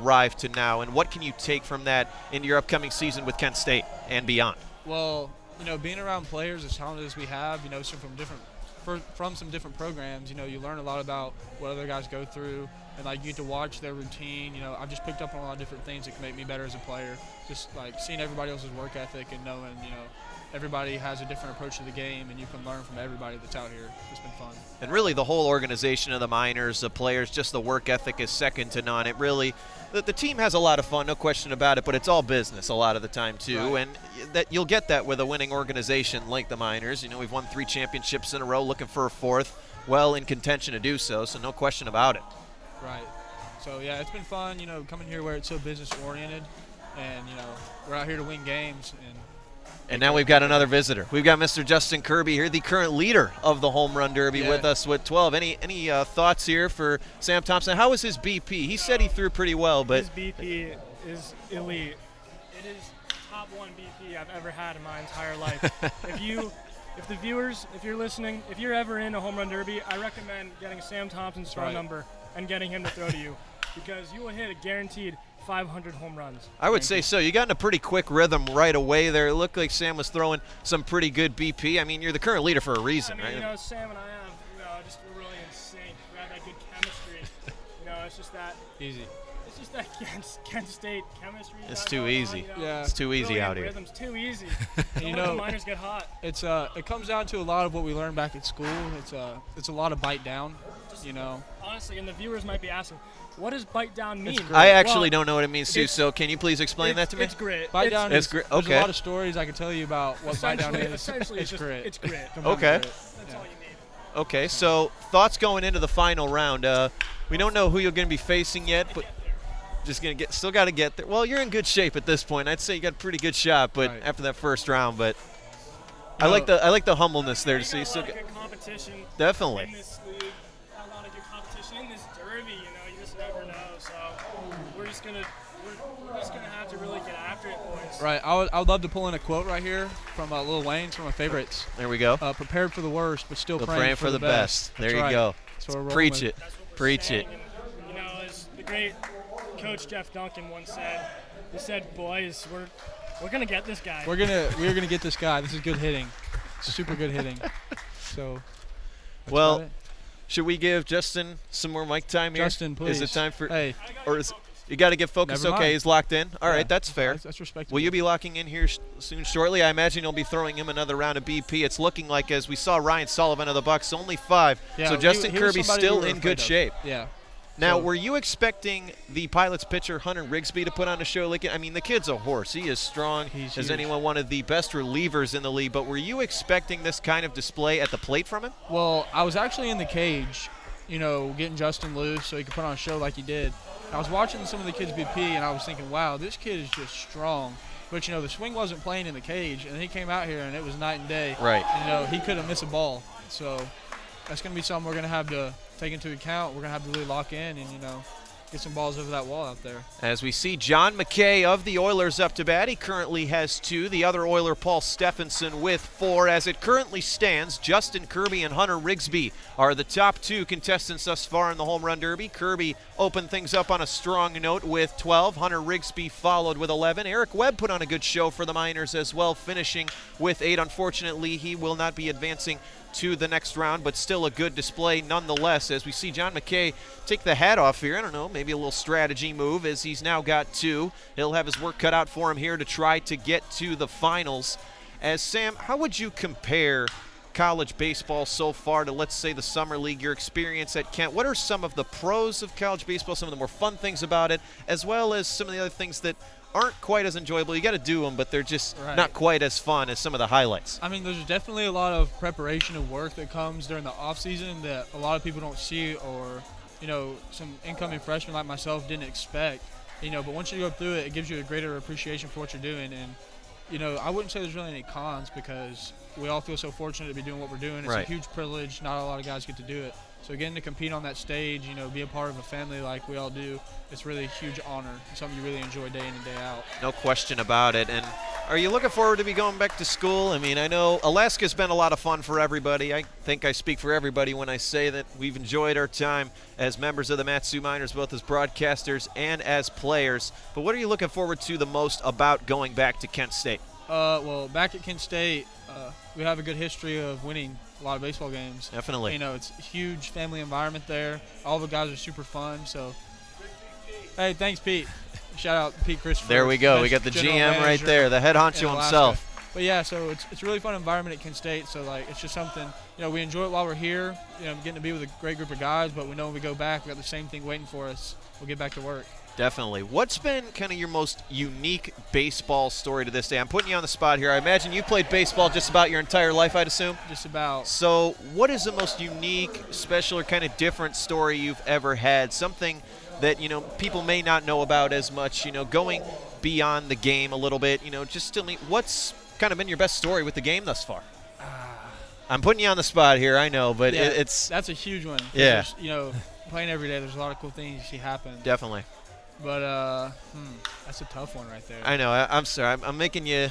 arrived to now, and what can you take from that into your upcoming season with Kent State and beyond? Well, being around players as talented as we have, from some different programs, you learn a lot about what other guys go through, and like you get to watch their routine. I've just picked up on a lot of different things that can make me better as a player. Just like seeing everybody else's work ethic and knowing, everybody has a different approach to the game, and you can learn from everybody that's out here. It's been fun. And really the whole organization of the Miners, the players, just the work ethic is second to none. It really, the team has a lot of fun, no question about it, but it's all business a lot of the time too. Right. And that you'll get that with a winning organization like the Miners. We've won 3 championships in a row, looking for a 4th, well in contention to do so, so no question about it. Right. So yeah, it's been fun, coming here where it's so business oriented, and we're out here to win games. And now we've got another visitor. We've got Mr. Justin Kirby here, the current leader of the Home Run Derby, with us with 12. Any thoughts here for Sam Thompson? How was his BP? He said he threw pretty well, but his BP is elite. It is top 1 BP I've ever had in my entire life. If you're listening, if you're ever in a Home Run Derby, I recommend getting Sam Thompson's phone number and getting him to throw to you, because you will hit a guaranteed 500 home runs. I would say so. You got in a pretty quick rhythm right away there. It looked like Sam was throwing some pretty good BP. I mean, you're the current leader for a reason, right? Sam and I have, we're really in sync. We have that good chemistry. It's just that easy. It's just that Kent State chemistry. It's too easy. It's too easy out here. Rhythm's too easy. The Miners get hot. It comes down to a lot of what we learned back at school. It's a lot of bite down. Honestly, and the viewers might be asking, what does bite down mean? I actually don't know what it means too, so can you please explain that to me? It's grit. Bite down is grit. Okay. There's a lot of stories I can tell you about what bite down is. Essentially, it's grit. It's grit. Okay. That's all you need. Okay, so thoughts going into the final round. We don't know who you're going to be facing yet, but still got to get there. Well, you're in good shape at this point. I'd say you got a pretty good shot, but after that first round, but I like the humbleness there to see. So good competition. Definitely. In this league, a lot of good competition in this derby. You just never know. So we're just gonna have to really get after it, boys. Right. I would love to pull in a quote right here from Lil Wayne's, from my favorites. There we go. Prepared for the worst, but still praying for the best. There you go. Preach it. Preach it. And, as the great Coach Jeff Duncan once said, he said, "Boys, we're gonna get this guy. We're gonna get this guy. This is good hitting, super good hitting." So, well, should we give Justin some more mic time here? Justin, please. Is it time for? Hey, or is you got to get focused? Okay, he's locked in. All right, that's fair. That's respectable. Will you be locking in here soon, shortly? I imagine you'll be throwing him another round of BP. It's looking like, as we saw Ryan Sullivan of the Bucks, only 5. Yeah, so Justin Kirby's still in good shape. Yeah. Now, were you expecting the Pilots pitcher Hunter Rigsby to put on a show? I mean, the kid's a horse. He is strong as anyone, one of the best relievers in the league. But were you expecting this kind of display at the plate from him? Well, I was actually in the cage, getting Justin loose so he could put on a show like he did. I was watching some of the kids BP, and I was thinking, wow, this kid is just strong. But, the swing wasn't playing in the cage, and he came out here, and it was night and day. Right. And, he couldn't miss a ball. So that's going to be something we're going to have to take into account. We're going to have to really lock in and, get some balls over that wall out there. As we see John McKay of the Oilers up to bat, he currently has 2. The other Oiler, Paul Stephenson, with 4. As it currently stands, Justin Kirby and Hunter Rigsby are the top 2 contestants thus far in the Home Run Derby. Kirby opened things up on a strong note with 12. Hunter Rigsby followed with 11. Eric Webb put on a good show for the Miners as well, finishing with 8. Unfortunately, he will not be advancing to the next round, but still a good display nonetheless, as we see John McKay take the hat off here. I don't know, maybe a little strategy move, as he's now got 2. He'll have his work cut out for him here to try to get to the finals. As Sam, how would you compare college baseball so far to, let's say, the Summer League, your experience at Kent? What are some of the pros of college baseball, some of the more fun things about it, as well as some of the other things that aren't quite as enjoyable? You got to do them, but they're just not quite as fun as some of the highlights. I mean, there's definitely a lot of preparation and work that comes during the off season that a lot of people don't see, or some incoming freshmen like myself didn't expect. But once you go through it, it gives you a greater appreciation for what you're doing. And I wouldn't say there's really any cons, because we all feel so fortunate to be doing what we're doing. It's a huge privilege. Not a lot of guys get to do it. So getting to compete on that stage, be a part of a family like we all do, it's really a huge honor. It's something you really enjoy day in and day out. No question about it. And Are you looking forward to be going back to school? I mean, I know Alaska's been a lot of fun for everybody. I think I speak for everybody when I say that we've enjoyed our time as members of the Mat-Su Miners, both as broadcasters and as players. But what are you looking forward to the most about going back to Kent State? Well, back at Kent State, we have a good history of winning a lot of baseball games. Definitely. You know, it's a huge family environment there. All the guys are super fun. So, hey, thanks, Pete. Shout out Pete Christopher. There we go. We got the GM right there, the head honcho himself. But yeah, so it's a really fun environment at Kent State. So like, it's just something, you know, we enjoy it while we're here. You know, getting to be with a great group of guys. But we know when we go back, we got the same thing waiting for us. We'll get back to work. Definitely. What's been kind of your most unique baseball story to this day? I'm putting you on the spot here. I imagine you played baseball just about your entire life, I'd assume? Just about. So what is the most unique, special, or kind of different story you've ever had? Something that, you know, people may not know about as much, you know, going beyond the game a little bit, you know, just tell me what's kind of been your best story with the game thus far? I'm putting you on the spot here, I know, but yeah, it's... That's a huge one. Yeah. You know, playing every day, there's a lot of cool things you see happen. Definitely. But that's a tough one right there. I know. I'm sorry. I'm making you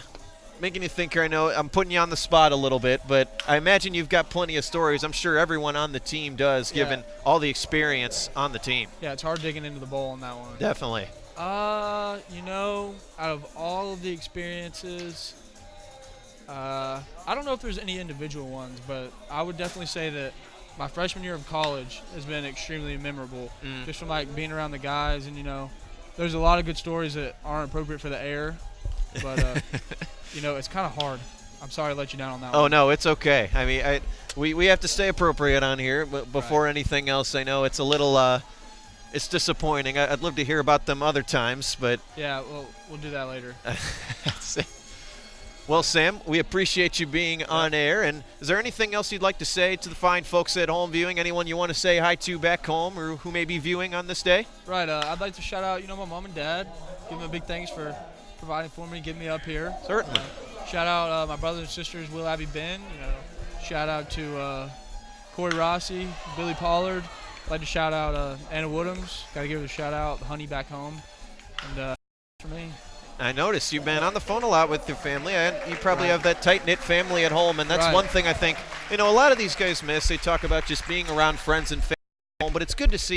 think here. I know I'm putting you on the spot a little bit, but I imagine you've got plenty of stories. I'm sure everyone on the team does, given all the experience on the team. Yeah, it's hard digging into the bowl on that one. Definitely. You know, out of all of the experiences, I don't know if there's any individual ones, but I would definitely say that my freshman year of college has been extremely memorable, just from like being around the guys, and you know, there's a lot of good stories that aren't appropriate for the air, but you know, it's kind of hard. I'm sorry to let you down on that one. Oh no, it's okay. I mean, we have to stay appropriate on here, but before anything else, I know it's a little it's disappointing. I'd love to hear about them other times, but yeah, we'll do that later. Well, Sam, we appreciate you being on air. And is there anything else you'd like to say to the fine folks at home viewing? Anyone you want to say hi to back home or who may be viewing on this day? Right. I'd like to shout out, you know, my mom and dad. Give them a big thanks for providing for me, getting me up here. Certainly. Shout out my brothers and sisters, Will, Abby, Ben. You know, shout out to Corey Rossi, Billy Pollard. I'd like to shout out Anna Woodhams. Got to give her a shout out, the honey back home. And for me. I noticed you've been on the phone a lot with your family, and you probably have that tight-knit family at home, and that's one thing I think, you know, a lot of these guys miss. They talk about just being around friends and family at home, but it's good to see